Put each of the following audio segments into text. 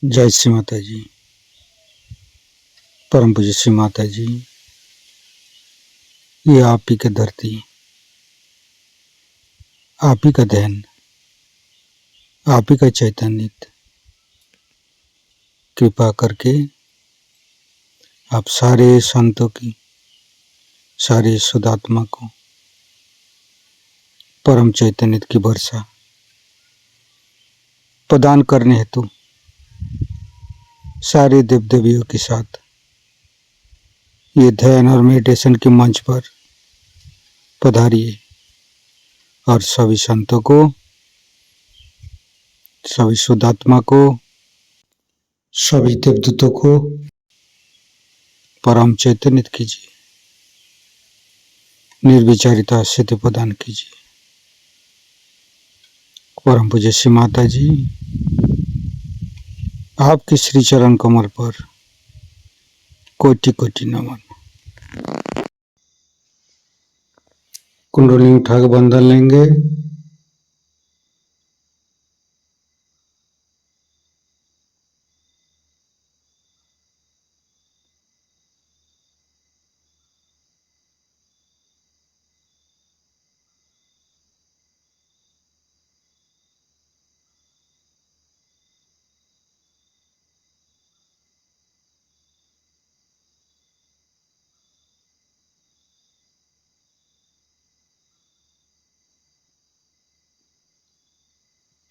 जय श्री माता जी। परम पूज्य श्री माता जी, ये आप ही का धरती, आप ही का ध्यान, आप ही का चैतन्य, कृपा करके आप सारे संतों की, सारे शुद्धात्मा को परम चैतन्य की वर्षा प्रदान करने हेतु सारे देव देवियों के साथ ये ध्यान और मेडिटेशन के मंच पर पधारिए और सभी संतों को, सभी शुद्धात्मा को, सभी देवदूतों को परम चैतन्य कीजिए, निर्विचारिता सिद्धि प्रदान कीजिए। परम पूज्य श्री माता जी, आपके श्री चरण कमल पर कोटि कोटि नमन। कुंडली उठा के बंधन लेंगे।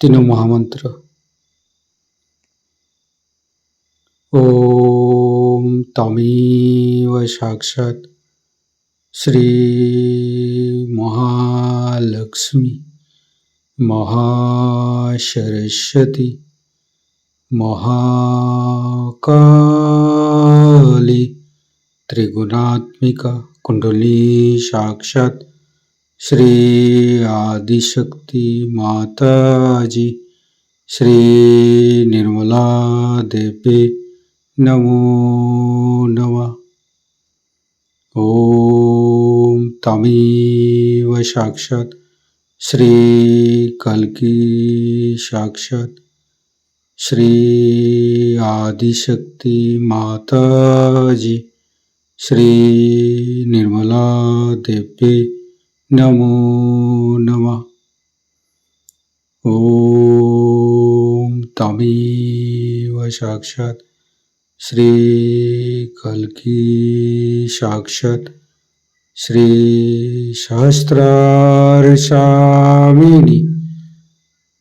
तीनों महामंत्र। ओम तमेव साक्षात् श्री महालक्ष्मी महासरस्वती महाकाली त्रिगुणात्मिका कुंडली साक्षात् श्री आदिशक्ति माता जी श्री निर्मला देवी नमो नमः। ओम तमेव साक्षात् श्री कल्की साक्षात् श्री आदिशक्ति माता जी श्री निर्मला देवी नमो नमः। ओम तमेव साक्षात् श्री कल्की साक्षात् श्री सहस्रार स्वामिनी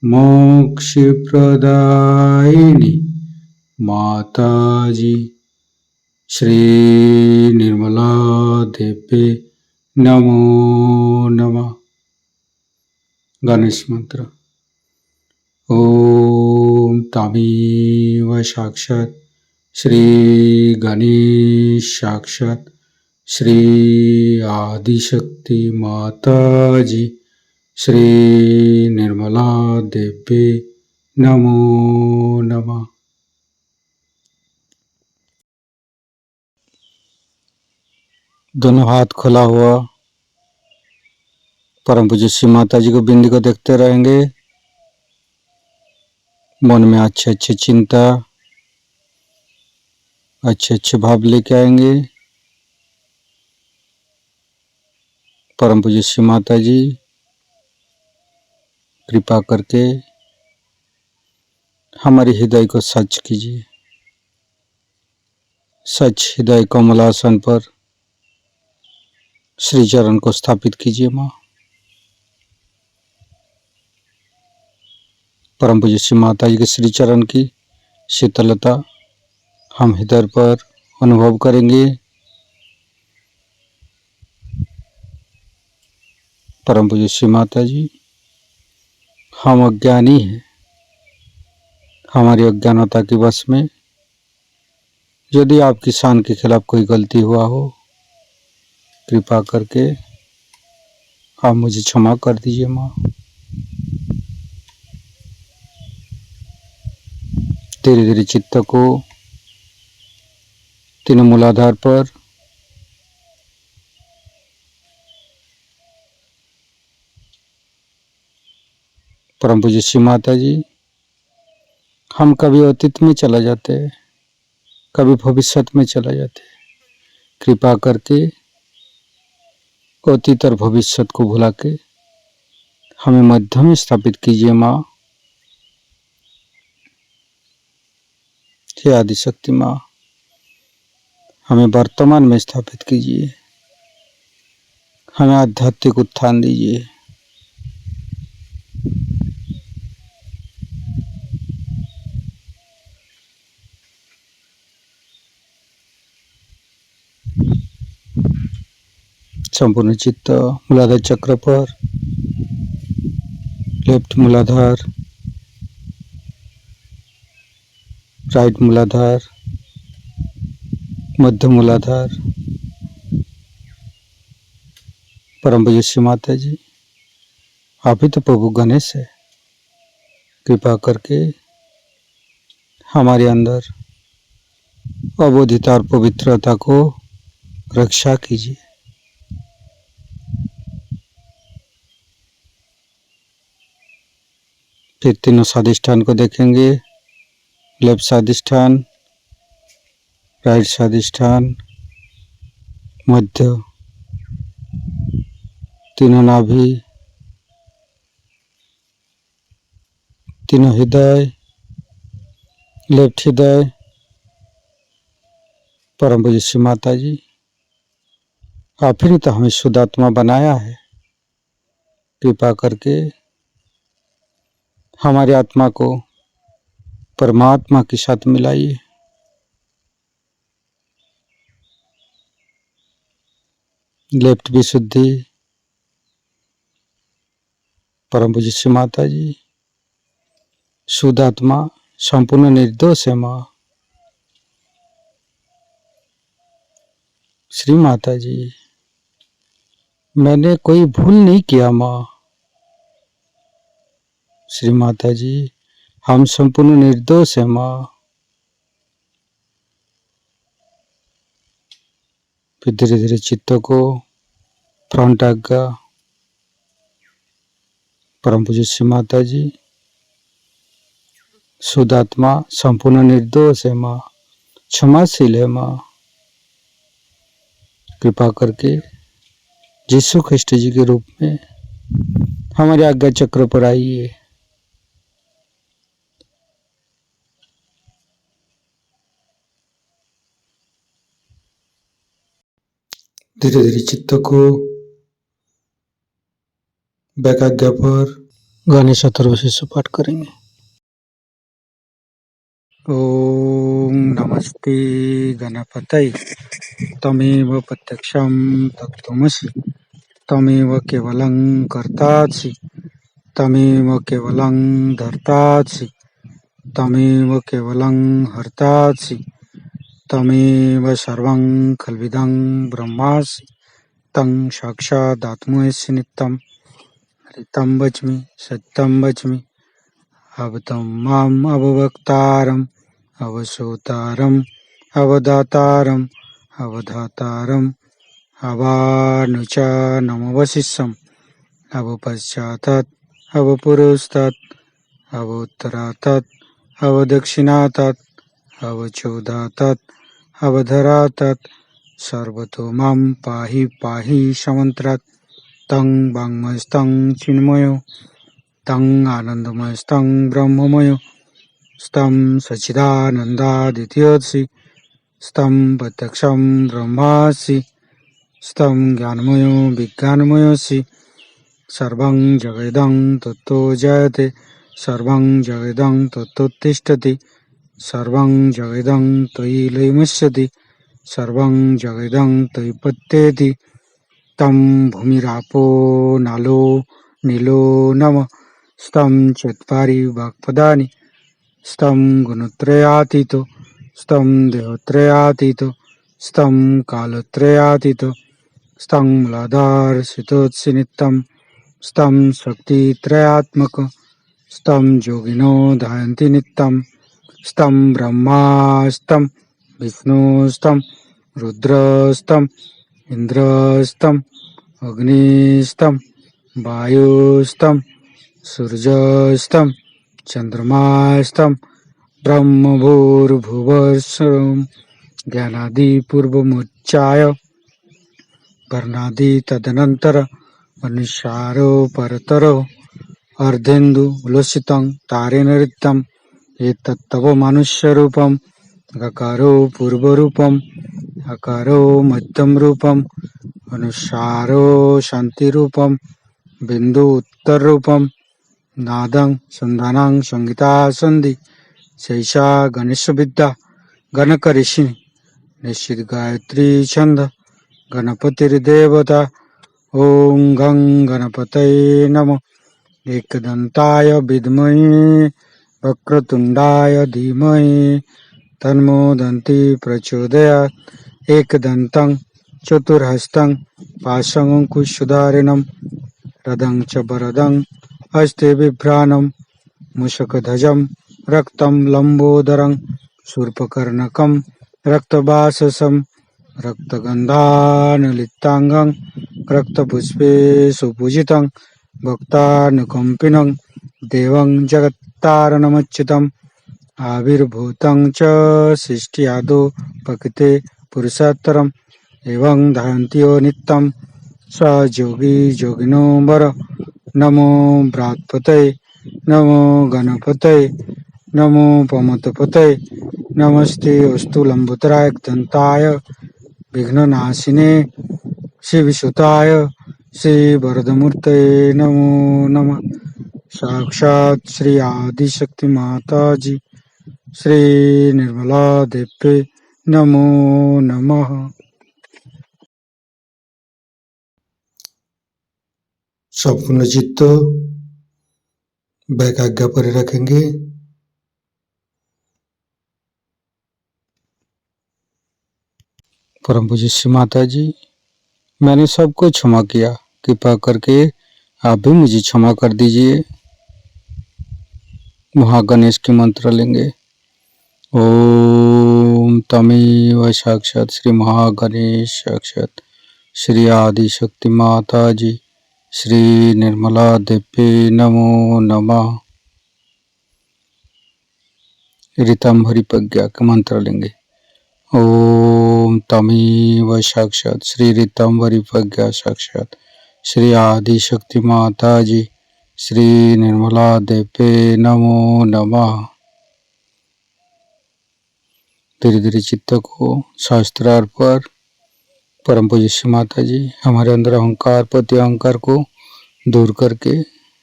मोक्ष प्रदायिनी माता जी श्री निर्मला देवी नमो नमः। गणेश मंत्र। ओम तमेव साक्षात् श्री गणेश साक्षात् श्री आदिशक्ति माता जी श्री निर्मला देवी नमो नमः। दोनों हाथ खुला हुआ परम पूज्य श्री माता जी को बिंदी को देखते रहेंगे। मन में अच्छे अच्छे चिंता, अच्छे अच्छे भाव लेके आएंगे। परम पूज्य श्री माता जी कृपा करके हमारे हृदय को सच कीजिए। सच हृदय कमलासन पर श्री चरण को स्थापित कीजिए। माँ परम पूज्य श्री माता जी के श्री चरण की शीतलता हम हृदय पर अनुभव करेंगे। परम पूज्य श्री माता जी, हम अज्ञानी हैं। हमारी अज्ञानता के वश में यदि आपकी शान के खिलाफ कोई गलती हुआ हो, कृपा करके आप मुझे क्षमा कर दीजिए। माँ धीरे धीरे चित्त को तीनों मूलाधार पर परम पूज्य श्री माता जी हम कभी अतीत में चला जाते हैं, कभी भविष्य में चला जाते हैं। कृपा करके अतीत और भविष्य को भुला के हमें मध्य में स्थापित कीजिए माँ। हे आदिशक्ति माँ, हमें वर्तमान में स्थापित कीजिए, हमें आध्यात्मिक उत्थान दीजिए। संपूर्ण चित्त मूलाधार चक्र पर, लेफ्ट मूलाधार, राइट मूलाधार, मध्य मूलाधार। परम पूज्य श्री माता जी, आप ही तो प्रभु गणेश है। कृपा करके हमारे अंदर अबोधिता और पवित्रता को रक्षा कीजिए। फिर तीनों स्वादिष्ठान को देखेंगे। लेफ्ट स्वादिष्ठान, राइट स्वादिष्ठान, मध्य, तीनों नाभि, तीनों हृदय, लेफ्ट हृदय। परम पूज्य श्री माता जी, आप ही ने तो हमें शुद्ध आत्मा बनाया है। कृपा करके हमारी आत्मा को परमात्मा के साथ मिलाइए। लेफ्ट विशुद्धि। परम पूज्य श्री माता जी, शुद्ध आत्मा संपूर्ण निर्दोष है माँ। श्री माता जी, मैंने कोई भूल नहीं किया माँ। श्री माता जी, हम संपूर्ण निर्दोष है माँ। फिर धीरे धीरे चित्त को फ्रंट आज्ञा। परम पूज्य श्री माता जी, शुद्ध आत्मा संपूर्ण निर्दोष है माँ, क्षमाशील है माँ। कृपा करके यीशु ख्रिस्ट जी के रूप में हमारे आज्ञा चक्र पर आइए। धीरे धीरे चित्त को बैक आज्ञा पर गणेश अथर्वशीर्ष पाठ करेंगे। ओम नमस्ते गणपतये। तमेव प्रत्यक्षं तत्त्वमसि, तमेव केवलं कर्तासि, तमेव केवलं धर्तासि, तमेव केवलं हर्तासि, तमेव सर्वं खल्विदं ब्रह्मासि, तं साक्षादात्मसि नित्यं। हरितं वच्मि सत्यं वच्मि, अवतं माम् अववक्तारम्, अवसोतारम्, अवदातारम्, अवधातारम्, अवानुचानमवशिष्यम्, अवपश्चातात्, अवपुरस्तात्, अवोत्तरातात्, अवदक्षिणातात्, अवचोदातात्, अवधरातात्, सर्वतो मां पाहि पाहि समन्त्रात्। तं वाङ्मयस्तं चिन्मयो, तं आनन्दमयस्तं ब्रह्ममयो, स्तं सच्चिदानन्दादित्योऽसि, स्तं प्रत्यक्षं ब्रह्मासि, स्तं ज्ञानमयो विज्ञानमयोऽसि। सर्वं जगदं तत्तो जयते, सर्वं जगदं तत्तोत्तिष्ठति, सर्वं जगदं त्वयि लयमस्यति, सर्वं जगदं त्वयि पत्येति। तं भूमिरापो नालो नीलो नमः। स्तं चत्वारि वाक्पदानि, स्तं गुणत्रयातीतो, स्तं देहत्रयातीतो, स्तं कालत्रयातीतो, स्तं मूलाधारस्थितोऽसि नित्यं, स्तं शक्तित्रयात्मकं, स्तं योगिनो ध्यायन्ति नित्यं, स्तं ब्रह्मास्तं विष्णुस्तं रुद्रस्तं इन्द्रस्तं अग्निस्तं वायुस्तं सूर्यस्तं चन्द्रमास्तं ब्रह्मभूर्भुवस्सुरं ज्ञानादिपूर्वमुच्चाय वर्णादि तदनन्तर अनुस्वारो परतरो अर्धेन्दु उलसितं तारेण ऋतं एतत्तव मनुष्यरूपं गकारो पूर्वरूपम् अकारो मध्यम रूपम् अनुस्वारो शान्तिरूपम् बिन्दु उत्तररूपम् नादं संधानं संगीता संधि शैषा गणेशविद्या गणकऋषि निश्चित गायत्री छंद गणपतिर्देवता ओं गं गणपतये नमः एकदन्ताय विद्महे वक्रतुण्डाय धीमहि तन्नो दन्ति प्रचोदयात् एकदन्तं चतुर्हस्तं पाशमङ्कुशधारिणं रदं च वरदं हस्ते बिभ्राणं मूषकध्वजं रक्तं लम्बोदरं शूर्पकर्णकं रक्तवाससं रक्तगन्धानुलिप्ताङ्गं रक्तपुष्पे सुपूजितं भक्तानुकम्पिनं देवं जगत्तारणमच्युतम् आविर्भूतं च सृष्ट्यादौ प्रकृते पुरुषोत्तरम् एवं ध्यान्ति यो नित्यं स योगी योगिनो वर नमो बृहत्पतये नमो गणपतये नमो पमतपतये नमस्ते अस्तु लंबोदराय दंताय विघ्ननाशिने शिवसुताय श्री वरदमूर्तये नमो नमः। साक्षात् श्री आदिशक्ति माता जी श्री निर्मला देवी नमो नमः। संपूर्ण चित्त वैकाग्य पर रखेंगे। परम पूज्य श्री माता जी, मैंने सबको क्षमा किया, कृपा करके आप भी मुझे क्षमा कर दीजिए। महागणेश के मंत्र लेंगे। ओम तमेव साक्षात श्री महागणेश साक्षात श्री आदि शक्ति माता जी श्री निर्मला देवी नमो नमः। ऋतंभरी प्रज्ञा के मंत्र लेंगे। ओम तमेव साक्षात श्री ऋतंभरी प्रज्ञा साक्षात श्री आदि शक्ति माता जी श्री निर्मला देवी नमो नमः। धीरे धीरे चित्त को शास्त्रार्थ पर परम पूज्य श्री माता जी हमारे अंदर अहंकार प्रति अहंकार को दूर करके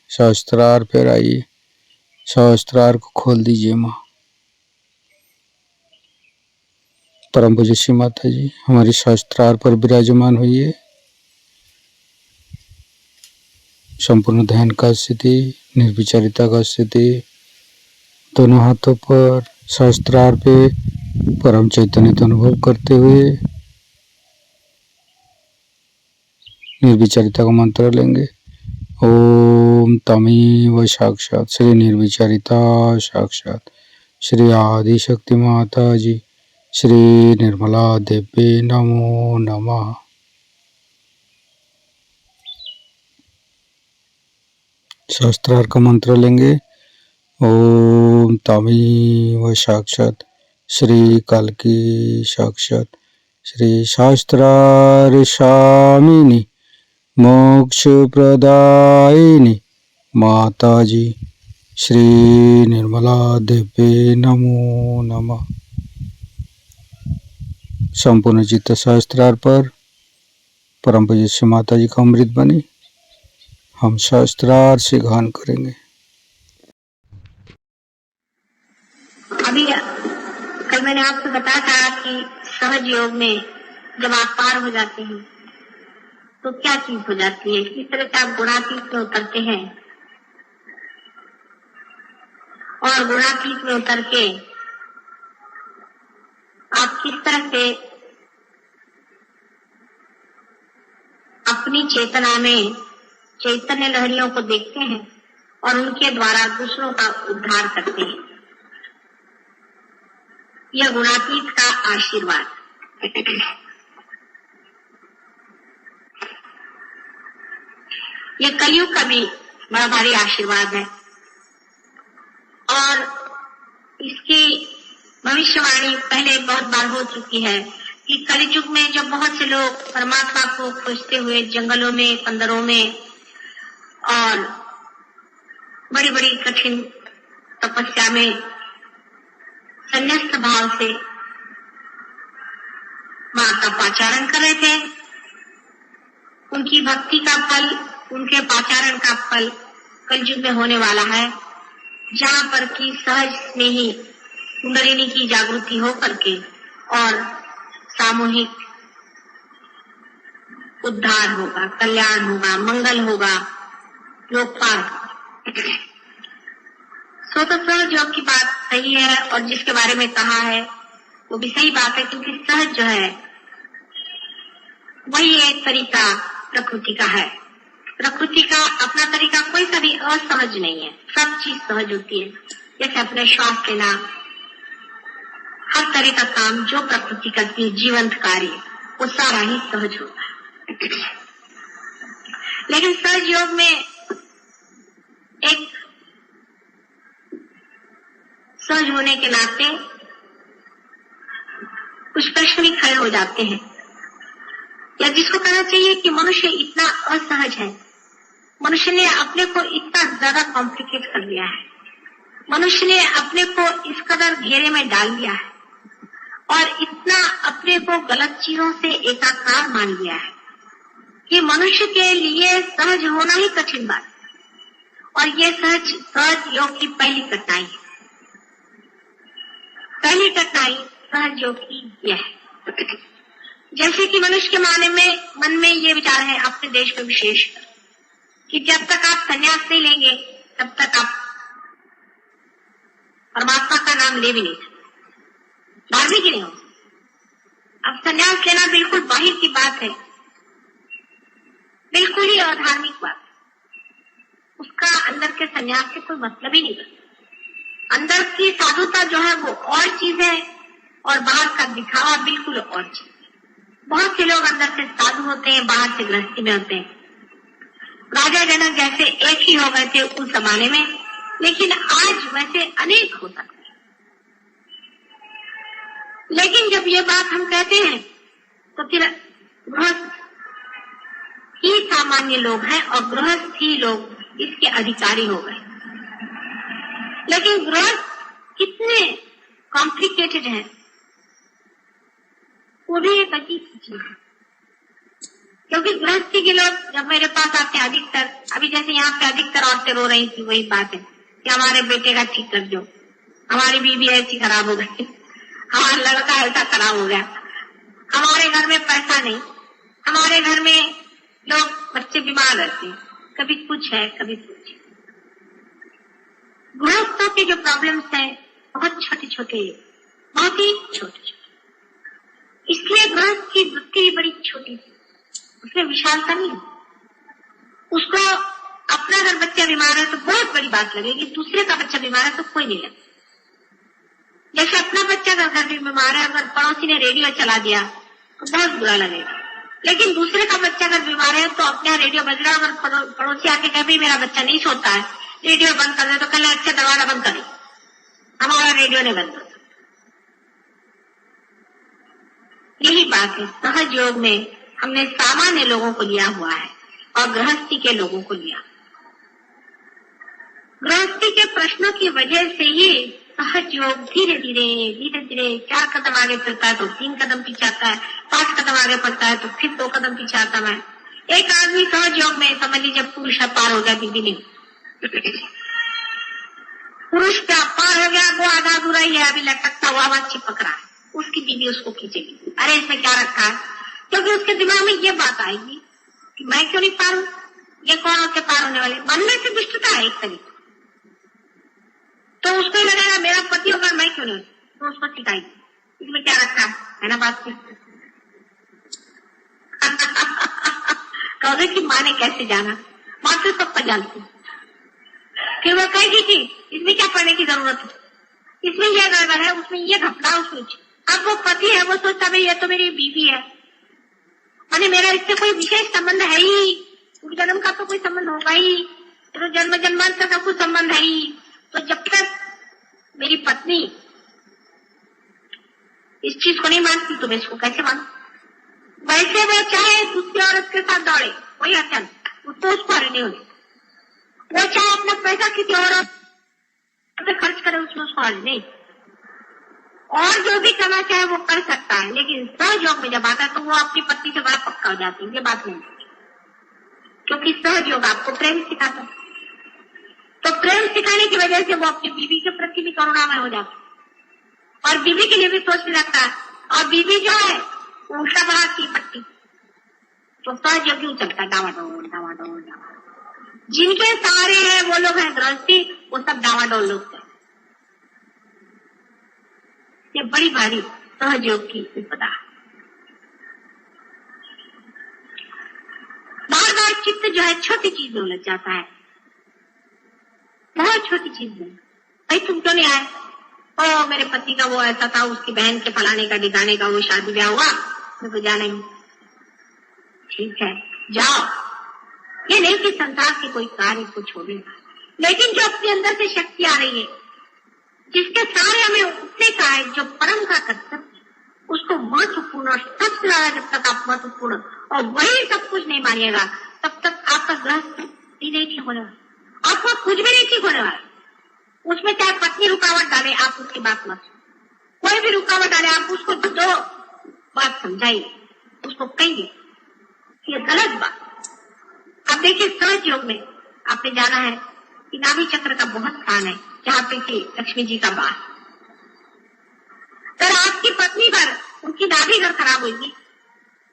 शास्त्रार्थ पर आइए। शास्त्रार्थ को खोल दीजिए माँ। परम पूज्य श्री माता जी हमारी शास्त्रार्थ पर विराजमान हुई। संपूर्ण ध्यान का स्थिति, निर्विचारिता का स्थिति, दोनों हाथों पर शास्त्रार्थ पे परम चैतन्य का अनुभव करते हुए निर्विचारिता का मंत्र लेंगे। ओम तमेव साक्षात श्री निर्विचारिता साक्षात श्री आदि शक्ति माता जी श्री निर्मला देवी नमो नमः। शास्त्रार्थ का मंत्र लेंगे। ओम तमेव साक्षात श्री कल्की साक्षात श्री शास्त्रार्षामिनी मोक्ष प्रदायिनी माता जी श्री निर्मला देवी नमो नमः। संपूर्ण चित्त शास्त्रार्थ पर परम पूज्य श्री माता जी का अमृत बने हम शास्त्रार्थ से गान करेंगे। अभी कल मैंने आपको बताया था कि सहज योग में जब आप पार हो जाते हैं तो क्या चीज हो जाती है। इस तरह से आप गुणातीत में उतरते हैं और गुणातीत में उतर के आप किस तरह से अपनी चेतना में चैतन्य लहरियों को देखते हैं और उनके द्वारा दूसरों का उद्धार करते हैं। यह गुणातीत का आशीर्वाद। यह कलयुग का भी बड़ा भारी आशीर्वाद है और इसकी भविष्यवाणी पहले बहुत बार हो चुकी है कि कलयुग में जब बहुत से लोग परमात्मा को खोजते हुए जंगलों में, पंदरों में और बड़ी बड़ी कठिन तपस्या में संन्यास्त भाव से माँ का पाचारण कर रहे थे, उनकी भक्ति का फल, उनके पाचारण का फल कलयुग में होने वाला है, जहाँ पर की सहज में ही कुंडलिनी की जागृति हो करके और सामूहिक उद्धार होगा, कल्याण होगा, मंगल होगा, लोकपाल। सो तो सहज योग की बात सही है और जिसके बारे में कहा है वो भी सही बात है, क्योंकि सहज जो है वही एक तरीका प्रकृति का है। प्रकृति का अपना तरीका कोई सा भी असहज नहीं है, सब चीज सहज होती है। जैसे अपने श्वास लेना, हर तरह का काम जो प्रकृति करती है, जीवंत कार्य, वो सारा ही सहज होता है। लेकिन सहज योग में एक सहज होने के नाते कुछ प्रश्न भी खड़े हो जाते हैं, या जिसको कहना चाहिए कि मनुष्य इतना असहज है, मनुष्य ने अपने को इतना ज्यादा कॉम्प्लिकेट कर लिया है, मनुष्य ने अपने को इस कदर घेरे में डाल दिया है और इतना अपने को गलत चीजों से एकाकार मान लिया है कि मनुष्य के लिए सहज होना ही कठिन बात है। और ये सहज योग की पहली कठिनाई है। पहली कठिनाई सहज योग की यह है, जैसे कि मनुष्य के मन में ये विचार है, अपने देश में विशेष, कि जब तक आप संन्यास नहीं लेंगे तब तक आप परमात्मा का नाम ले भी नहीं सकते, धार्मिक ही नहीं हो। अब संन्यास लेना बिल्कुल बाहर की बात है, बिल्कुल ही अधार्मिक बात, उसका अंदर के संन्यास से कोई मतलब ही नहीं बनता। अंदर की साधुता जो है वो और चीज है और बाहर का दिखावा बिल्कुल और चीज। बहुत से लोग अंदर से साधु होते हैं, बाहर से गृहस्थी में होते हैं। राजा जनक जैसे एक ही हो गए थे उस जमाने में, लेकिन आज वैसे अनेक हो सकते हैं। लेकिन जब ये बात हम कहते हैं तो फिर गृहस्थ ही सामान्य लोग हैं और गृहस्थ ही लोग इसके अधिकारी हो गए। लेकिन गृहस्थ कितने कॉम्प्लिकेटेड है, वो भी एक अजीब चीज है। क्योंकि गृहस्थी के लोग जब मेरे पास आते हैं, अधिकतर, अभी जैसे यहाँ पे अधिकतर औरतें रो रही थी, वही बात है कि हमारे बेटे का ठीक कर दो, हमारी बीवी ऐसी खराब हो गई, हमारा लड़का ऐसा खराब हो गया, हमारे घर में पैसा नहीं, हमारे घर में लोग बच्चे बीमार रहते हैं, कभी कुछ है कभी कुछ। गृहस्थों के जो प्रॉब्लम्स हैं बहुत छोटे छोटे, बहुत ही छोटे छोटे, इसलिए गृहस्थ की वृत्ति भी बड़ी छोटी थी, उसमें विशालता नहीं है। उसको अपना अगर बच्चा बीमार है तो बहुत बड़ी बात लगेगी, दूसरे का बच्चा बीमार है तो कोई नहीं लगेगा। जैसे अपना बच्चा अगर घर में बीमार है, अगर पड़ोसी ने रेडियो चला दिया तो बहुत बुरा लगेगा, लेकिन दूसरे का बच्चा अगर बीमार है तो अपने यहाँ रेडियो बज रहा है, अगर पड़ोसी आके कहे भाई मेरा बच्चा नहीं सोता है, रेडियो बंद कर दे, तो कल अच्छा दरवाजा बंद करें, हमारा रेडियो नहीं बंद होता। यही बात है, सहज योग में हमने सामान्य लोगों को लिया हुआ है और गृहस्थी के लोगों को लिया। गृहस्थी के प्रश्नों की वजह से ही सहज योग धीरे धीरे 4 कदम आगे चलता है तो 3 कदम पीछे आता है, 5 कदम आगे बढ़ता है तो फिर 2 कदम पीछे आता है। एक आदमी सहज योग में समझ लीजिए पुरुष पार हो गया, बीबी नहीं। पुरुष का पार हो गया, वो आधा अधूरा ही है, अभी लटकता हुआ वहां चिपक रहा है, उसकी बीबी उसको खींचेगी, अरे इसमें क्या रखा है, क्योंकि उसके दिमाग में ये बात आएगी कि मैं क्यों नहीं पार हूं, ये कौन होते पार होने वाले। मन में से दुष्टता है एक तरीके, तो उसको लगेगा मेरा पति होगा मैं क्यों नहीं, तो उसको सिखाएगी इसमें क्या रखा है ना बात। कहोगे कि माँ ने कैसे जाना, माँ तो सबका जानती। फिर वो कहेगी कि इसमें क्या पढ़ने की जरूरत है, इसमें यह गड़बड़ है, उसमें ये घपला, उसमें। अब वो पति है, वो सोचता भाई ये तो मेरी बीवी है, माने मेरा इससे कोई विशेष संबंध है ही, जन्म का तो कोई संबंध होगा ही, तो जन्म जन्मांतर का कोई संबंध है ही। तो जब तक मेरी पत्नी इस चीज को नहीं मानती तो मैं इसको कैसे मानूं? वैसे वो चाहे दूसरी औरत के साथ दौड़े, कोई अड़चन उसको उस पर नहीं होती। वो चाहे अपना पैसा किसी औरत पे खर्च करे, उसमें उसको हर्ज नहीं। और जो भी करना चाहे वो कर सकता है, लेकिन सहयोग में जब आता है तो वो अपनी पत्नी से बड़ा पक्का हो जाती है। ये बात नहीं, क्योंकि सहयोग आपको प्रेम सिखाता है। तो प्रेम सिखाने की वजह से वो अपनी बीवी के प्रति भी करुणामय हो जाता है और बीवी के लिए भी सोचने लगता है। और बीवी जो है वो उल्टा बढ़ाती है पट्टी, तो सहयोग क्यों चलता है डावाडोल डावाडोल डावाडोल। जिनके सहारे हैं वो लोग हैं गृहस्थी, वो सब डावाडोल लोग हैं। ये बड़ी भारी सहयोग की विपदा। बार बार चित्त जो है छोटी चीज में उलझ जाता है, बहुत छोटी चीज में। भाई तुम क्यों नहीं आए? ओ मेरे पति का वो ऐसा था, उसकी बहन के फलाने का ठिकाने का वो शादी ब्याह हुआ, मैं तो जाना ही। ठीक है जाओ, ये नहीं कि संसार के कोई कार्य को छोड़ेगा, लेकिन जो अपने अंदर से शक्ति आ रही है, जिसके सारे हमें उठने का है, जो परम का कर्तव्य, उसको महत्वपूर्ण और सबसे ज्यादा जब तक आप महत्वपूर्ण और वही सब कुछ नहीं मानिएगा, तब तक आपका गृहस्थ नहीं ठीक होने वाला, आपको कुछ भी नहीं ठीक होने वाला। उसमें चाहे पत्नी रुकावट डाले, आप उसकी बात मत सुनो। कोई भी रुकावट डाले, आप उसको दो बात समझाइए, उसको कहिए ये गलत बात। अब देखिए सहज योग में आपने जाना है कि नाभि चक्र का बहुत स्थान है, जहाँ पे कि लक्ष्मी जी का वास। अगर आपकी पत्नी पर उनकी नाभि अगर खराब होगी,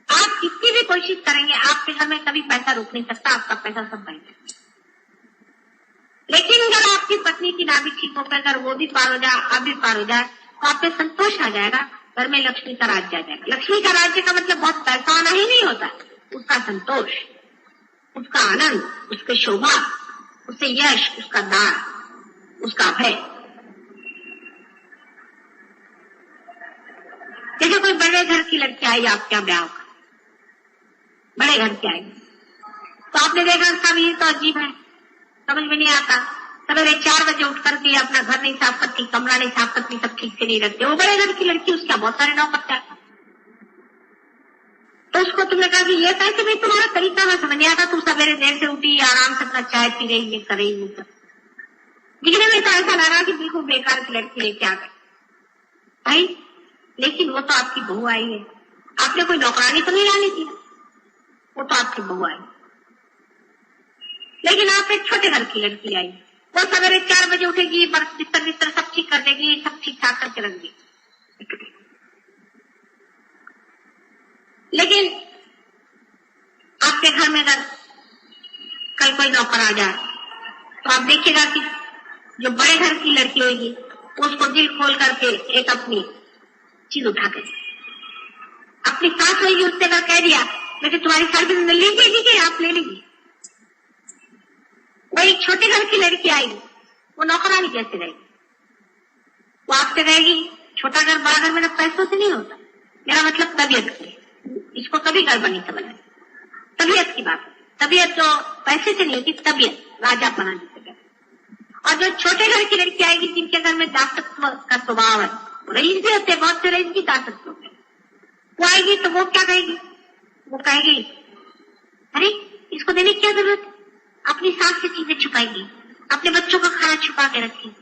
आप कितनी भी कोशिश करेंगे, आपके घर में कभी पैसा रुक नहीं सकता, आपका पैसा सब बह जाएगा। लेकिन अगर आपकी पत्नी की नाभि ठीक होकर अगर वो भी पार हो जाए, आप भी पार हो जाए, तो आप पे संतोष आ जाएगा, घर में लक्ष्मी का राज्य आ जाएगा। लक्ष्मी का राज्य का मतलब बहुत पैसा आना ही नहीं होता, उसका संतोष, उसका आनंद, उसकी शोभा, उससे यश, उसका दान, उसका भय। जैसे कोई बड़े घर की लड़की आई आपके यहाँ ब्याह का, बड़े घर की आई, तो आपने देखा सब ये तो अजीब है, समझ में नहीं आता। सवेरे 4 बजे उठ करके अपना घर नहीं साफ करती, कमरा नहीं साफ करती, सब ठीक से नहीं रखते। वो बड़े घर की लड़की, उसका बहुत सारे नौकर। तो उसको तुमने कहा कि ये कैसे भाई तुम्हारा तरीका में समझ नहीं आता, तुम सवेरे देर से उठी, आराम से अपना चाय पी रही, ये कर रही, दिखने में तो ऐसा लगा कि बिल्कुल बेकार की लड़की लेके आ गए भाई। लेकिन वो तो आपकी बहू आई है, आपने कोई नौकरानी तो नहीं डाली थी, वो तो आपकी बहू आई। लेकिन आप एक छोटे घर की लड़की आई, वो सवेरे 4 बजे उठेगी, बिस्तर सब ठीक कर देगी, सब ठीक ठाक करके रख देगी। लेकिन आपके घर में अगर कल कोई नौकर आ जाए, तो आप देखिएगा कि जो बड़े घर की लड़की होगी, उसको दिल खोल करके एक अपनी चीज उठा के, अपनी सास होगी, उससे अगर कह दिया लेकिन तुम्हारी सास में लीजिए, आप ले लीजिए। वही छोटे घर की लड़की आएगी, वो नौकरानी जैसे रहेगी, वो आपसे कहेगी छोटा घर बड़ा घर मेरा पैसों से नहीं होता, मेरा मतलब तबीयत की। इसको कभी गड़बड़ नहीं समझना, तबीयत की बात। तबीयत जो पैसे से नहीं होती, तबीयत राजा बना देते। और जो छोटे घर की लड़की आएगी, जिनके घर में दासत्व का स्वभाव है, रईस भी होते, बहुत से रईस भी दासत्व होते, वो आएगी तो वो क्या कहेगी? वो कहेगी अरे इसको देने की क्या जरूरत, अपनी सास से चीजें छुपाएगी, अपने बच्चों का खाना छुपा के रखेगी,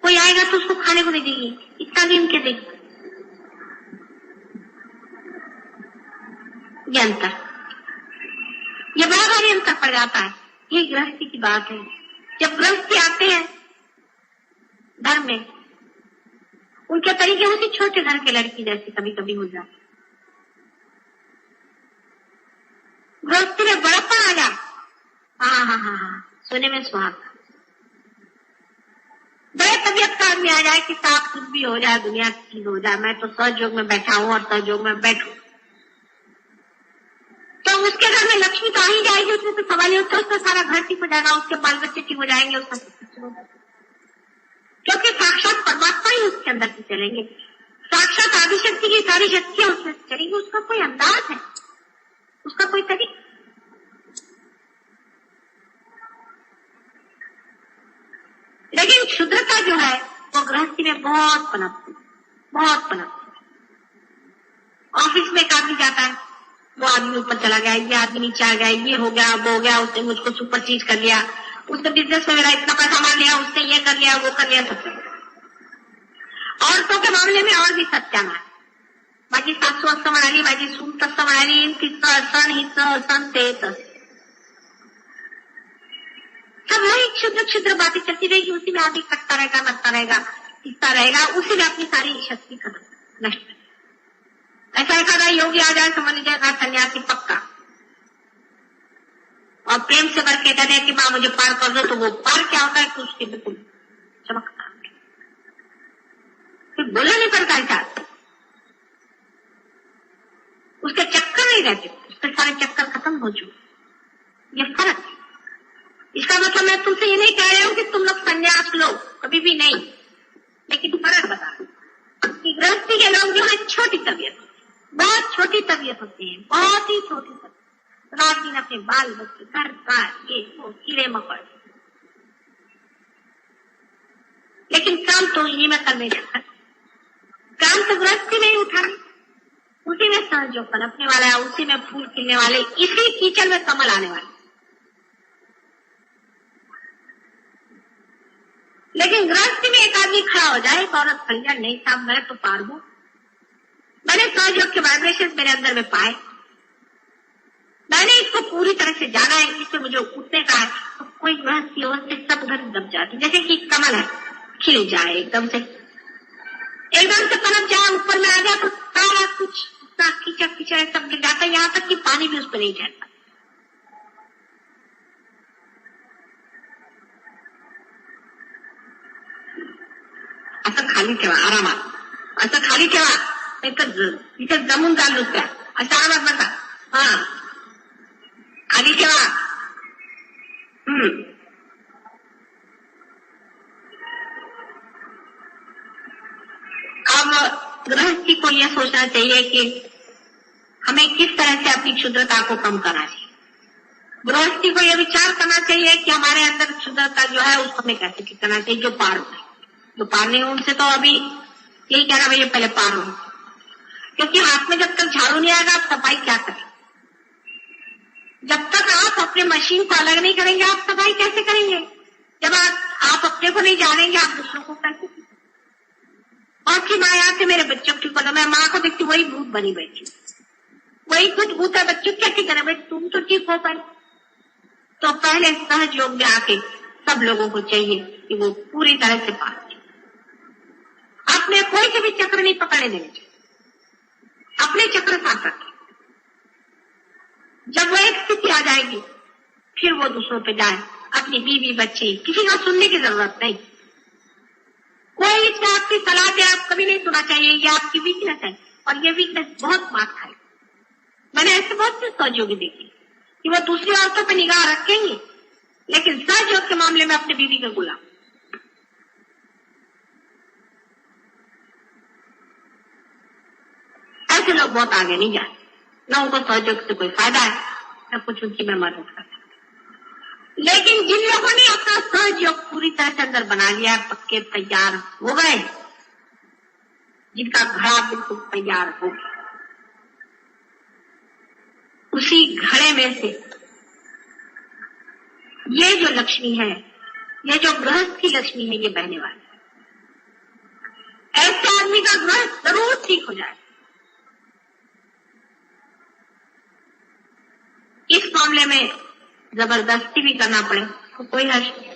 कोई आएगा तो उसको खाने को नहीं देगी, इतना भी उनके देगी। ये अंतर, ये बड़ा भारी अंतर पड़ जाता है। ये गृहस्थी की बात है। जब गृहस्थी आते हैं घर में, उनके तरीके उसी छोटे घर के लड़की जैसे कभी कभी हो जाते। गृहस्थी में बड़प्पन आ जाए, हाँ, सोने में सुहाग। बड़े तबीयत का आदमी आ जाए कि साफ कुछ भी हो जाए, दुनिया की चीज हो जाए, मैं तो सहयोग में बैठा हूं और सहयोग में बैठू, तो उसके घर में लक्ष्मी तो आ ही जाएगी, उसमें तो सवाल होता है, उसका सारा घर ठीक हो जाएगा, उसके बाल बच्चे ठीक हो जाएंगे, उसका क्योंकि साक्षात परमात्मा ही उसके अंदर से चलेंगे, साक्षात आदिशक्ति की सारी शक्तियां उसमें से चलेंगी। उसका कोई अंदाज है, उसका कोई तरीका। लेकिन क्षुद्रता जो है वो गृहस्थी में बहुत पनपती। ऑफिस में एक आदमी जाता है, वो आदमी ऊपर चला गया, ये आदमी नीचे आ गया, ये हो गया, वो हो गया, उसने मुझको सुपर चीज कर लिया, उसने बिजनेस में मेरा इतना पैसा मार लिया, उसने ये कर लिया, वो कर लिया, सब कर लिया। औरतों के मामले में और भी सत्यानाश। माझी सासू असं म्हणाली, माझी सून तसं म्हणाली, तिचं असं हिचं ते तसं, सब वही क्षुद्र क्षुद्र बातें चलती रहेगी, उसी में आदमी कटता रहेगा, मरता रहेगा, पीसता रहेगा, उसी में अपनी सारी शक्ति खत्म नष्ट। ऐसा एखादा योगी आ जाए, समझ लीजिएगा सन्यासी पक्का, और प्रेम से भर के कहते हैं कि माँ मुझे पार कर दो, तो वो पार क्या होता है कि उसके बिल्कुल चमकता, फिर बोलना नहीं पड़ता है, उसके चक्कर नहीं रहते, उसके सारे चक्कर खत्म हो चुके। ये फर्क है। इसका मतलब मैं तुमसे ये नहीं कह रही हूँ कि तुम लोग संन्यास लो, कभी भी नहीं, लेकिन फर्क बता कि गृहस्थी के लोग जो है छोटी तबीयत, बहुत छोटी तबीयत होती है, बहुत ही छोटी तबीयत, रात दिन अपने बाल बच्चे, घर बार, ये वो कीड़े मकोड़े, लेकिन काम तो इन्हीं में करने जाता, काम तो गृहस्थी में ही उठाने, उसी में सहयोग पनपने वाला है, उसी में फूल खिलने वाले, इसी कीचड़ में कमल आने वाले। लेकिन गृहस्थी में एक आदमी खड़ा हो जाए, एक औरत खड़ी जाए, नहीं साहब मैं तो पार हूं, मैंने सहयोग के वाइब्रेशन मेरे अंदर में पाए, मैंने इसको पूरी तरह से जाना है, इससे मुझे उठने का है, तो कोई गृहस्थी हो से सब घर दब जाती, जैसे कि कमल है, खिल जाए एकदम से पनप जाए, ऊपर में आ जाए, तो सारा कुछ कीचड़ कीचड़ सब गिर जाता है, यहाँ तक कि पानी भी उस पर नहीं जाता। असं खाली ठेवा, आरामात असं खाली ठेवा, इथे जमून जाल नुसत्या, असं आरामात बसा, हा खाली ठेवा। अब गृहस्थी को यह सोचना चाहिए कि हमें किस तरह से अपनी क्षुद्रता को कम करना चाहिए। गृहस्थी को यह विचार करना चाहिए कि हमारे अंदर क्षुद्रता जो है उसको हमें कैसे ठीक करना चाहिए, जो पार हो, जो पार नहीं हो उनसे तो अभी यही कहना भैया पहले पार हो, क्योंकि हाथ में जब तक झाड़ू नहीं आएगा आप सफाई क्या करें, जब तक आप अपने मशीन को अलग नहीं करेंगे आप सफाई कैसे करेंगे, जब आप अपने को नहीं जानेंगे आप दूसरों को कैसे। और फिर माँ यहाँ से मेरे बच्चों को ठीक करना, मैं माँ को देखती वही भूत बनी बैठी, वही कुछ भूत है, बच्चों क्या ठीक करना, भाई तुम तो ठीक हो पाए। तो पहले सहज योग में आके सब लोगों को चाहिए कि वो पूरी तरह से पार, अपने कोई से भी चक्र नहीं पकड़ने देने चाहिए, अपने चक्र साफ रखें। जब वो एक स्थिति आ जाएगी फिर वो दूसरों पे जाए, अपनी बीवी बच्चे, किसी का सुनने की जरूरत नहीं, कोई इससे आपकी सलाह दे आप कभी नहीं सुना चाहिए, ये आपकी वीकनेस है, और ये वीकनेस बहुत मार खाए। मैंने ऐसे बहुत से सहयोगी देखे कि वो दूसरी औरतों पर निगाह रखेंगे लेकिन सहयोग के मामले में अपने बीवी का गुलाम। ऐसे लोग बहुत आगे नहीं जाए, न उनको सहयोग से कोई फायदा है, न कुछ उनकी मैं मदद करता। लेकिन जिन लोगों ने अपना सहयोग पूरी तरह से अंदर बना लिया, पक्के तैयार हो गए, जिनका घड़ा बिल्कुल तैयार हो गया, उसी घड़े में से ये जो लक्ष्मी है, ये जो गृहस्थी लक्ष्मी है, ये बहने वाली है। ऐसे आदमी का गृहस्थ जरूर ठीक हो जाए। इस मामले में जबरदस्ती भी करना पड़े तो कोई हर्ष नहीं।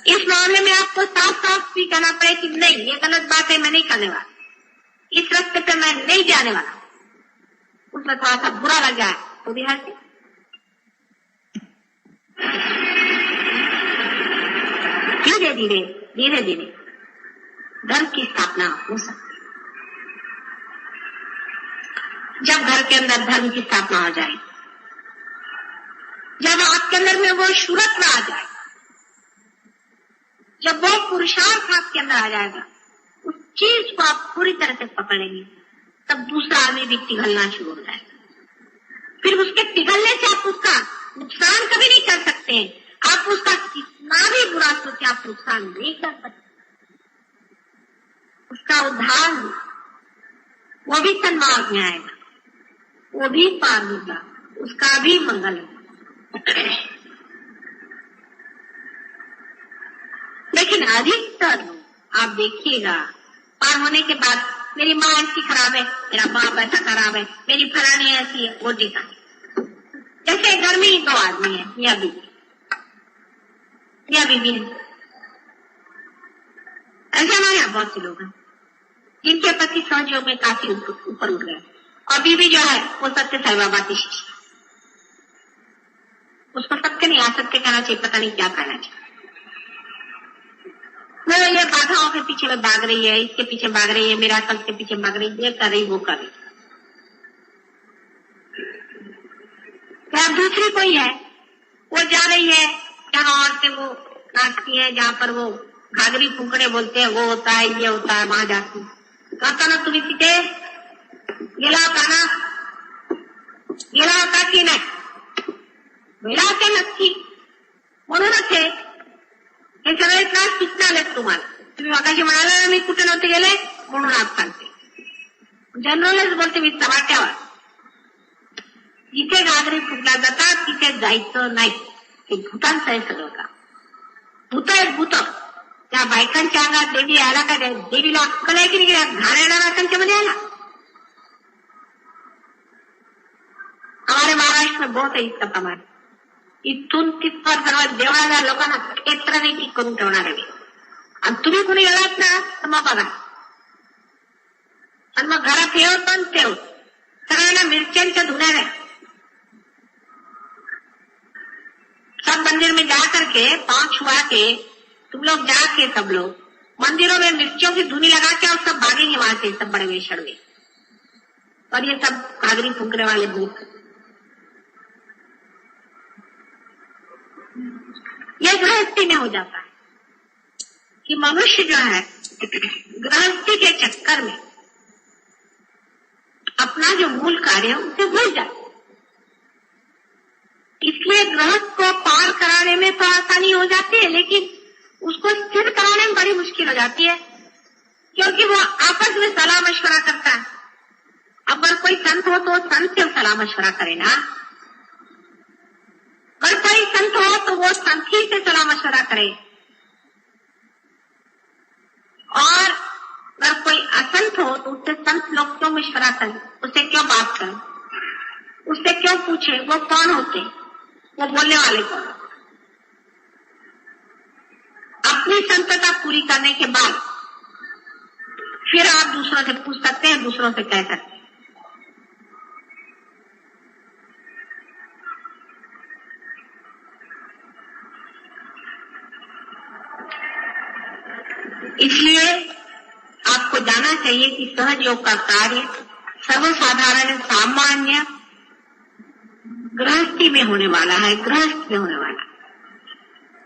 इस मामले में आपको साफ साफ भी कहना पड़े कि नहीं ये गलत बात है, मैं नहीं करने वाला, इस रास्ते पे मैं नहीं जाने वाला, उसमें थोड़ा सा बुरा लग जाए तो भी हर्ष। धीरे धीरे धीरे धीरे धर्म की स्थापना हो सकती। जब घर के अंदर धर्म की स्थापना हो जाए, जब आपके अंदर में वो शूरत में आ जाए, जब वो पुरुषार्थ आपके अंदर आ जाएगा, उस चीज को आप पूरी तरह से पकड़ेंगे, तब दूसरा आदमी भी पिघलना शुरू हो जाएगा। फिर उसके पिघलने से आप उसका नुकसान कभी नहीं कर सकते हैं, आप उसका कितना भी बुरा सोचे आप नुकसान नहीं कर सकते। उसका उद्धार वो भी सन्मार्ग में आएगा, वो भी पार होगा, उसका भी मंगल होगा। लेकिन अधिकतर आप देखिएगा पार होने के बाद मेरी माँ ऐसी खराब है, मेरा बाप ऐसा खराब है, मेरी फलानी ऐसी है, वो टीका। जैसे घर में ही 2 आदमी है, मियाँ बीवी है। ऐसे हमारे यहाँ बहुत से लोग हैं जिनके पति सहयोग में काफी ऊपर उठ गए, और बीवी जो है वो सत्य साई बाबा की शिष्य। उसको सत्य नहीं, असत्य कहना चाहिए, पता नहीं क्या कहना चाहिए। वो ये बाधाओं के पीछे में भाग रही है, इसके पीछे भाग रही है, मेरा कल के पीछे भाग रही है, ये कर रही वो कर रही। या दूसरी कोई है, वो जा रही है जहाँ औरतें वो नाचती है, जहाँ पर वो घाघरी फुकड़े बोलते हैं, वो होता है, ये होता है, वहां जाती है। कहता ना तुम्ही तिथे गेला होता ना, गेला होता की नाही, गेला होते नक्की, म्हणूनच हे सगळे त्रास तिथून आलेत तुम्हाला। तुम्ही मगाशी म्हणाला ना मी कुठे नव्हते गेले, म्हणून आज सांगते। जनरलच बोलते मी चव्हाट्यावर, जिथे घागरी फुटला जातात तिथे जायचं नाही। ते भूतांचं आहे सगळं का, भूत आहेत भूत। त्या बायकांच्या अंगात देवी आला का, देवीला अक्कल आहे की नाही, घाणेरड्या बायकांच्या मध्ये आला। हमारे महाराष्ट्र में बहुत है इसका प्रमाण। इथून तिथपर सर्व देवळाला लोकांना क्षेत्र नाही करून ठेवणार आहे। आणि तुम्ही कुणी गेलात ना तर मग बघा, आणि मग घरात येऊ पण तेव सगळ्यांना मिरच्यांच्या धुण्याने सब मंदिर में जा करके पांव छुआ के तुम लोग जाके सब लोग मंदिरों में मिर्चियों की धुनी लगा के और सब भागेंगे वहां से, सब बड़े वेशड़ में। और ये सब घाघरी फूकने वाले भूत, ये गृहस्थी में हो जाता है कि मनुष्य जो है गृहस्थी के चक्कर में अपना जो मूल कार्य है उसे भूल जाए। इसलिए गृहस्थ को पार कराने में तो आसानी हो जाती है, लेकिन उसको स्थिर कराने में बड़ी मुश्किल हो जाती है, क्योंकि वो आपस में सलाह मशवरा करता है। अगर कोई संत हो तो संत से सलाह मशवरा करे ना, अगर कोई संत हो तो वो संत ही से सलाह मशवरा करे, और अगर कोई असंत हो तो उससे संत लोग क्यों मशवरा करें, उससे क्यों बात करें, उससे क्यों पूछे, वो कौन होते, वो बोलने वाले कौन। अपनी संतता पूरी करने के बाद फिर आप दूसरों से पूछ सकते हैं, दूसरों से कह सकते हैं। इसलिए आपको जानना चाहिए कि सहज योग का कार्य सर्वसाधारण सामान्य गृहस्थी में होने वाला है, गृहस्थ में होने वाला है।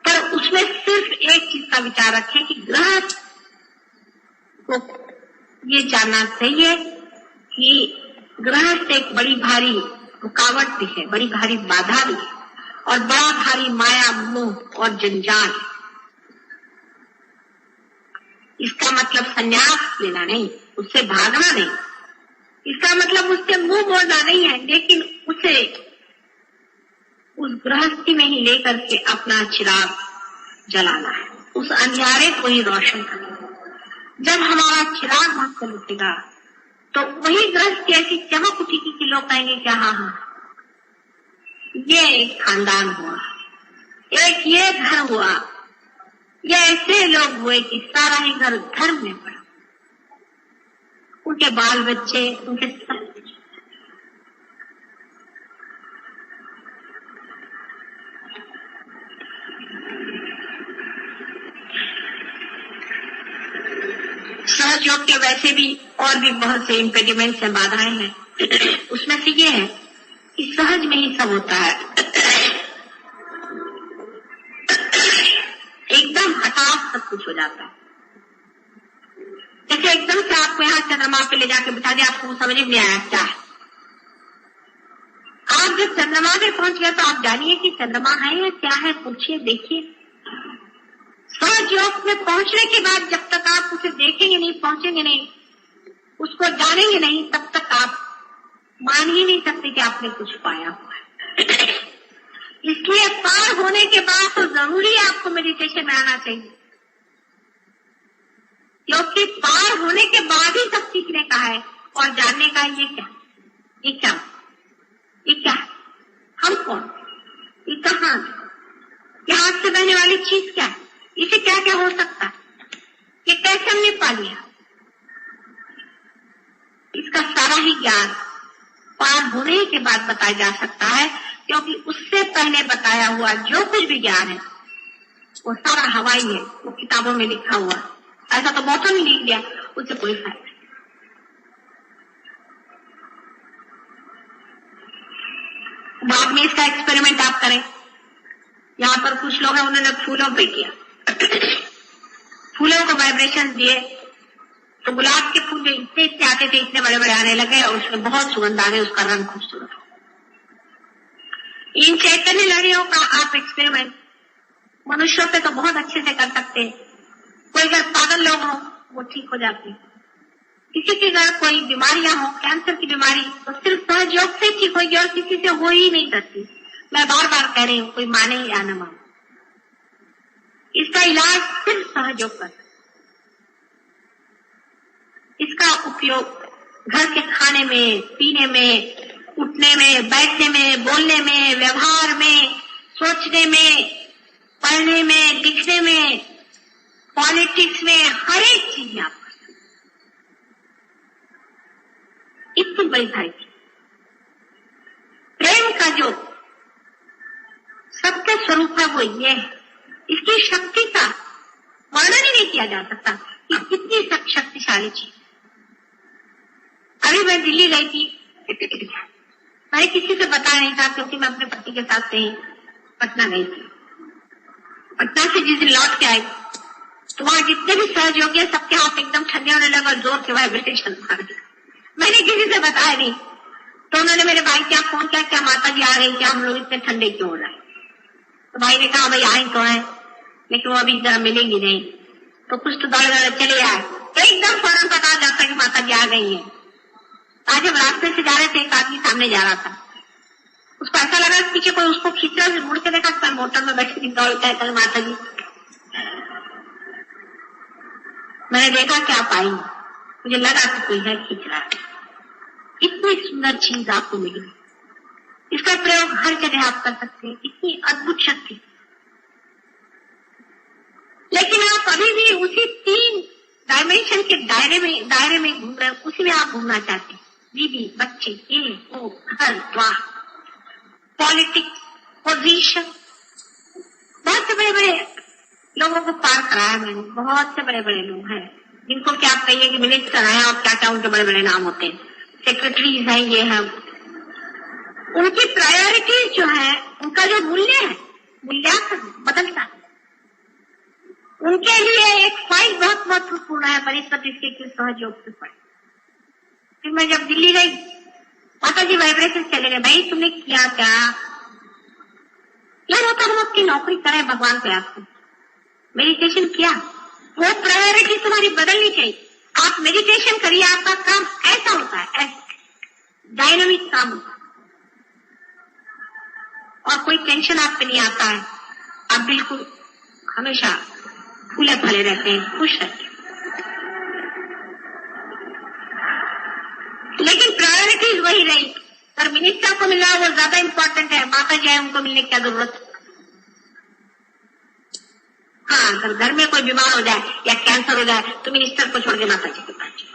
पर उसमें सिर्फ एक चीज का विचार रखें कि गृहस्थ को ये जानना चाहिए कि गृहस्थ एक बड़ी भारी रुकावट भी है, बड़ी भारी बाधा भी है, और बड़ा भारी माया मोह और जंजाल। इसका मतलब संन्यास लेना नहीं, उससे भागना नहीं, इसका मतलब उससे मुंह मोड़ना नहीं है, लेकिन उसे उस गृहस्थी में ही लेकर के अपना चिराग जलाना है, उस अंधियारे को ही रोशन करना है। जब हमारा चिराग वहां से उठेगा तो वही गृहस्थी ऐसी चमक उठेगी कि लोग कहेंगे क्या हाँ, ये एक खानदान हुआ, एक ये घर हुआ, ये ऐसे लोग हुए कि सारा ही घर धर्म में पड़ा, उनके बाल बच्चे, उनके सब। सहज योग के वैसे भी और भी बहुत से इम्पेडिमेंट्स हैं, बाधाएं हैं। उसमें से ये है कि सहज में ही सब होता है, एकदम हठात सब कुछ हो जाता है। जैसे एकदम से आपको यहाँ चंद्रमा पे ले जाके बिठा दिया, आपको समझ में नहीं आया क्या है। आप जब चंद्रमा पे पहुंच गए तो आप जानिए कि चंद्रमा है या क्या है, पूछिए, देखिए। सहज योग में पहुंचने के बाद जब तक आप उसे देखेंगे नहीं, पहुंचेंगे नहीं, उसको जानेंगे नहीं, तब तक आप मान ही नहीं सकते कि आपने कुछ पाया हुआ है। इसलिए पार होने के बाद तो जरूरी आपको मेडिटेशन में आना चाहिए, क्योंकि पार होने के बाद ही सब सीखने का है और जानने का है। ये क्या, ये क्या, ये क्या है, हम कौन, ये कहाँ, ये हाथ से बहने वाली चीज क्या है, इसे क्या क्या हो सकता है, ये कैसे हमने पा लिया। इसका सारा ही ज्ञान पार होने के बाद बताया जा सकता है, क्योंकि उससे पहले बताया हुआ जो कुछ भी ज्ञान है वो सारा हवाई है, वो किताबों में लिखा हुआ। ऐसा तो बहुतों ने लिख दिया, उससे कोई फायदा नहीं। बाद में इसका एक्सपेरिमेंट आप करें। यहाँ पर कुछ लोग हैं, उन्होंने फूलों पे किया, फूलों को वाइब्रेशन दिए तो गुलाब के फूल जो इतने इतने आते थे, इतने बड़े बड़े आने लगे और उसमें बहुत सुगंध आ गई, उसका रंग खूबसूरत। इन चैतन्य लहरियों का आप एक्सपेरिमेंट मनुष्यों पे तो बहुत अच्छे से कर सकते हैं। कोई अगर पागल लोग हो वो ठीक हो जाते, किसी के घर कोई बीमारियां हो, कैंसर की बीमारी, तो सिर्फ सहज योग से ठीक होगी और किसी से हो ही नहीं सकती। मैं बार बार कह रही हूँ, कोई माने या न माने, इसका इलाज सिर्फ सहज योग कर सकते। इसका उपयोग घर के खाने में, पीने में, उठने में, बैठने में, बोलने में, व्यवहार में, सोचने में, पढ़ने में, लिखने में, पॉलिटिक्स में, हर एक चीज में आप कर सकते। इतनी बड़ी सारी चीज। प्रेम का जो सत्य स्वरूप है वो ये है। इसकी शक्ति का वर्णन ही नहीं किया जा सकता कि कितनी शक्तिशाली चीज। अभी मैं दिल्ली गई थी, मैंने किसी से बताया नहीं था, क्योंकि मैं अपने पति के साथ कहीं पटना गई थी। पटना से जिस दिन लौट के आई तो वहां जितने भी सहयोगी हैं, सबके हाथ एकदम ठंडे होने लगे और जोर से वाइब्रेशन मार दिया। मैंने किसी से बताया नहीं, तो उन्होंने मेरे भाई क्या फोन किया, क्या माता जी आ गई, क्या हम लोग इतने ठंडे क्यों हो रहे हैं। तो भाई ने कहा भाई आई तो है, लेकिन वो अभी जरा मिलेंगी नहीं, तो कुछ तो दौड़े दौड़े चले आए, तो एकदम फौरन पता जाता कि माता जी आ गई है। आज जब रास्ते से जा रहे थे, एक आदमी सामने जा रहा था, उसको ऐसा लगा पीछे कोई उसको खींच रहा है, मुड़ के देखा तो मोटर में बैठी थी, दौड़ता है कल माता जी। मैंने देखा क्या पाई, मुझे लगा कि कोई है खींच रहा है। इतनी सुंदर चीज आपको मिली, इसका प्रयोग हर जगह आप कर सकते हैं। इतनी अद्भुत शक्ति, लेकिन आप अभी भी उसी 3 डायमेंशन के दायरे में घूम रहे, उसी में आप घूमना चाहते हैं। बीबी, बच्चे, ये वो, घर द्वार, पॉलिटिक्स, पोजीशन, बहुत से बड़े बड़े लोगों को पार कराया मैंने। बहुत से बड़े बड़े लोग हैं जिनको क्या आप कहिए कि मिनिस्टर हैं और क्या क्या उनके बड़े बड़े नाम होते हैं, सेक्रेटरीज हैं, ये है। उनकी प्रायोरिटीज जो है, उनका जो मूल्य है, मूल्यांकन बदलता है। उनके लिए एक फाइल बहुत महत्वपूर्ण है, परिषद इसके सहयोग से पड़े। फिर मैं जब दिल्ली गई, माता जी वाइब्रेशन चले गए, भाई तुमने किया क्या यार, होता हम अपनी नौकरी करें भगवान पे, आपको मेडिटेशन किया, वो प्रायोरिटी तुम्हारी बदलनी चाहिए। आप मेडिटेशन करिए, आपका काम ऐसा होता है, ऐसा डायनामिक काम होता है और कोई टेंशन आप पे नहीं आता है। आप बिल्कुल हमेशा फूले फले रहते हैं, खुश रहते हैं। लेकिन प्रायोरिटीज वही रही, पर मिनिस्टर को मिलना वो ज्यादा इंपॉर्टेंट है, माता जी है उनको मिलने की क्या जरूरत। हाँ, अगर घर में कोई बीमार हो जाए या कैंसर हो जाए तो मिनिस्टर को छोड़ के माता जी के पास जाए।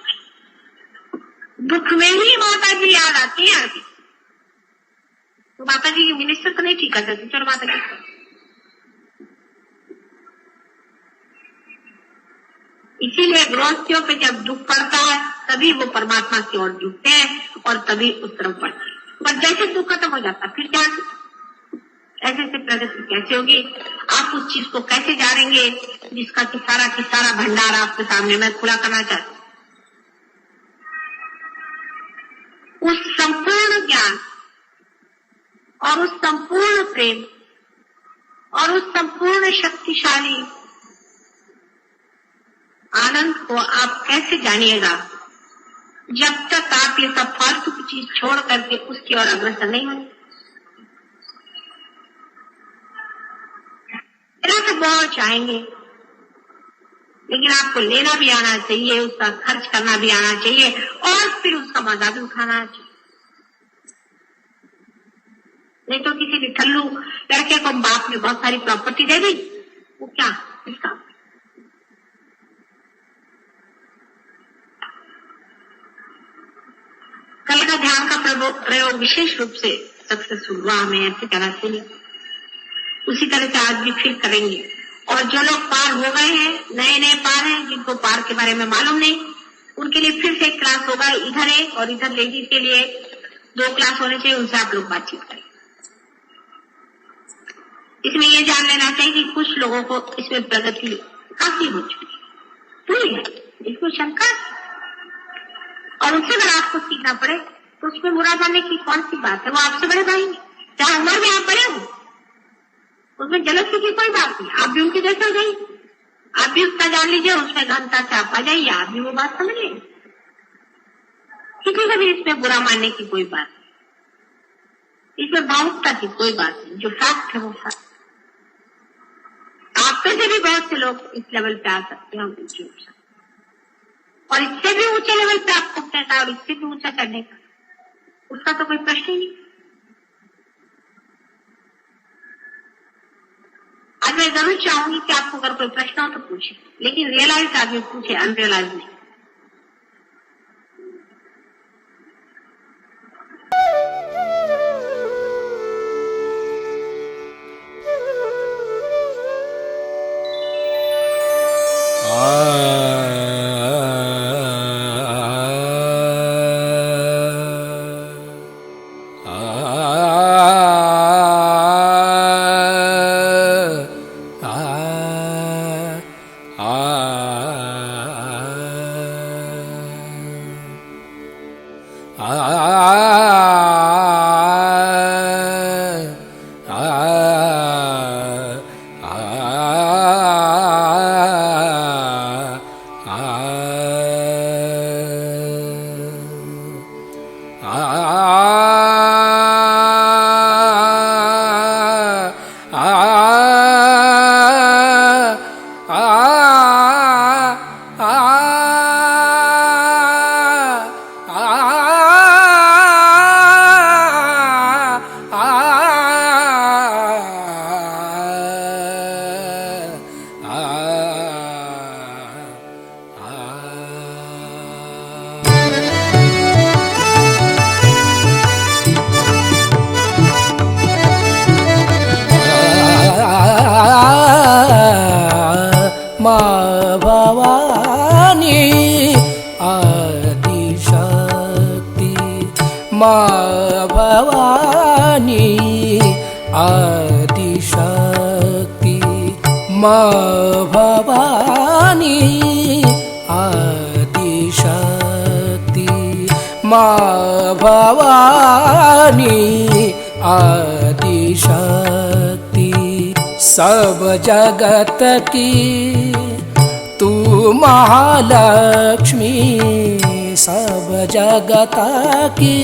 दुख में ही माता जी याद आती है आगे, तो माता जी मिनिस्टर को नहीं ठीक कर सकती, चलो माता जी। इसीलिए गृहस्थियों पे जब दुख पड़ता है तभी वो परमात्मा की ओर झुकते हैं और तभी उस तरफ बढ़ते हैं। पर जैसे दुख खत्म हो जाता फिर क्या, ऐसे से प्रगति कैसे होगी, आप उस चीज को कैसे जानेंगे जिसका कि सारा भंडार आपके सामने मैं खुला करना चाहती हूँ। उस संपूर्ण ज्ञान और उस संपूर्ण प्रेम और उस संपूर्ण शक्तिशाली आनंद को आप कैसे जानिएगा जब तक आप ये सब फालतू की चीज छोड़ करके उसकी ओर अग्रसर नहीं होंगे। लेना तो बहुत चाहेंगे, लेकिन आपको लेना भी आना चाहिए, उसका खर्च करना भी आना चाहिए और फिर उसका मजा भी उठाना चाहिए। नहीं तो किसी भी ठल्लू लड़के को बाप ने बहुत सारी प्रॉपर्टी दे दी, वो क्या इसका। कल का ध्यान का प्रयोग विशेष रूप से सक्सेसफुल हुआ हमें ऐसी तरह से ही, उसी तरह से आज भी फिर करेंगे। और जो लोग पार हो गए हैं, नए नए पार हैं, जिनको पार के बारे में मालूम नहीं, उनके लिए फिर से एक क्लास होगा, इधर एक और इधर लेडीज के लिए 2 क्लास होने चाहिए, उनसे आप लोग बातचीत करें। इसमें ये जान लेना चाहिए कि कुछ लोगों को इसमें प्रगति काफी हो चुकी पूरी है, इसको शंका है। और उससे अगर आपको सीखना पड़े तो उसमें बुरा जानने की कौन सी बात है, वो आपसे बड़े भाई हैं, चाहे उम्र में आप बड़े हो, उसमें जलसी की कोई बात नहीं। आप भी उनके जैसे हो जाइए, आप भी उसका जान लीजिए, उसमें घंटा से आप आ जाइए, आप भी वो बात समझ लीजिए। किसी से भी इसमें बुरा मानने की कोई बात नहीं, इसमें भावुकता की कोई बात नहीं, जो फैक्ट है वो फैक्ट। आप पे से भी बहुत से लोग इस लेवल पे आ सकते हैं और इससे भी ऊंचे लेवल पे आपको कहता है और इससे भी ऊंचा चढ़ने का उसका तो कोई प्रश्न ही नहीं। आज मैं जरूर चाहूंगी कि आपको अगर कोई प्रश्न हो तो पूछे, लेकिन रियलाइज आगे पूछे, अनरियलाइज नहीं। आदिशक्ति माँ भवानी आदिशक्ति माँ भवानी आदिशक्ति सब जगत की तू महालक्ष्मी सब जगत की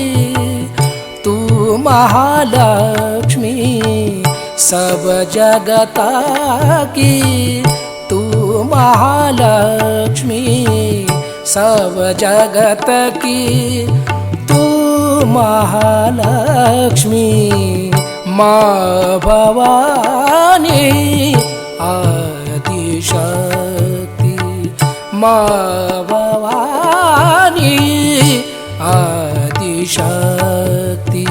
तू महालक्ष्मी सब जगत की तू महालक्ष्मी सब जगत की तू महालक्ष्मी माँ भवानी आदिशक्ति माँ भवानी आदिशक्ति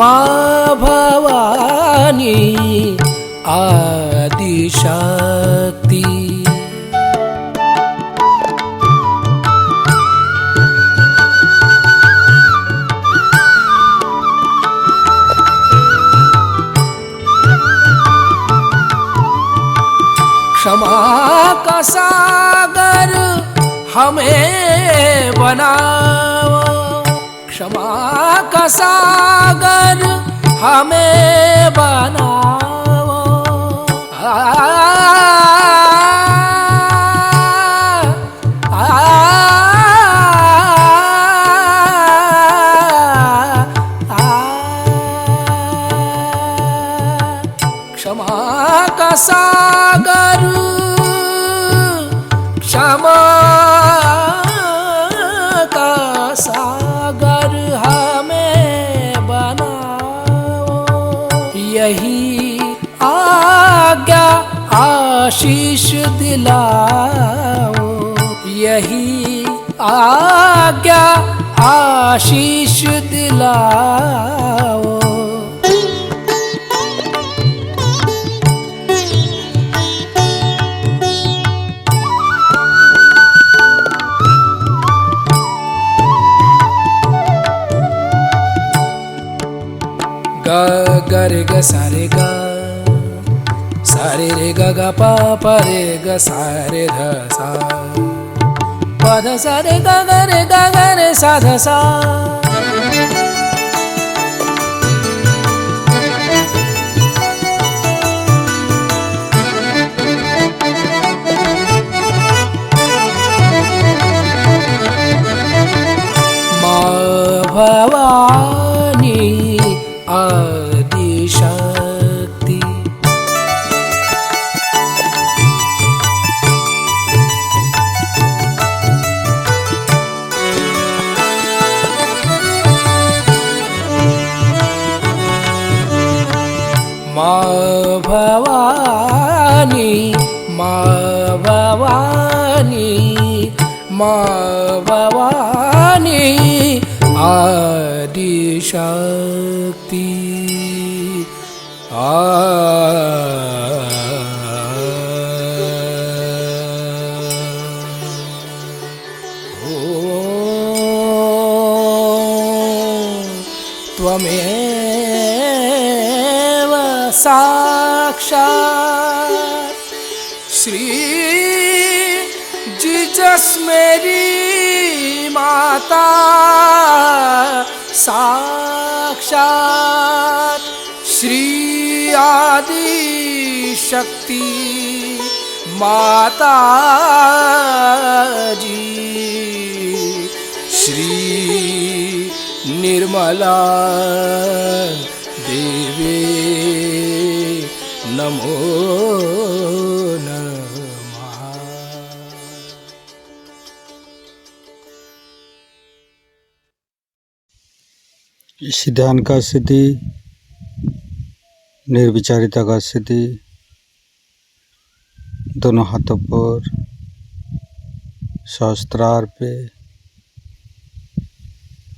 माँ भवानी आदिशक्ति। क्षमा का सागर हमें बनाओ, क्षमा का सागर हमें बनाओ। आ, आ, आ, क्षमा का सागर, क्षमा का सागर हमें बनाओ। यही आज्ञा आशीष दिलाओ, यही आज्ञा आशीष दिलाओ। ग रे ग सा रे ग, सा रे रे ग ग प प रे ग सा रे ध सा, प ध सा रे ग ग रे ग ग रे सा ध सा। माँ भवानी आदिशक्ति। माँ भवानी, माँ भवानी, माँ भवानी आदिशक्ति। त्वमेव साक्षात् श्री जीसस मेरी माता, साक्षात श्री आदि शक्ति माता जी, श्री निर्मला देवी नमो नमः। इस ध्यान का स्थिति, निर्विचारिता का स्थिति, दोनों हाथों पर सहस्त्रार पे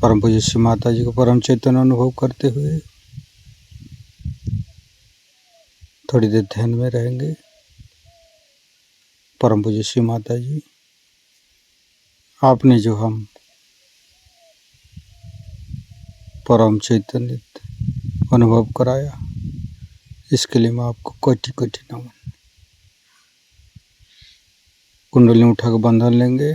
परम पूज्य श्री माता जी को परम चैतन्य अनुभव करते हुए थोड़ी देर ध्यान में रहेंगे। परम पूज्य श्री माता जी, आपने जो हम परम चैतन्य अनुभव कराया, इसके लिए मैं आपको कोटि कोटि नमन। कुंडली उठाकर बंधन लेंगे।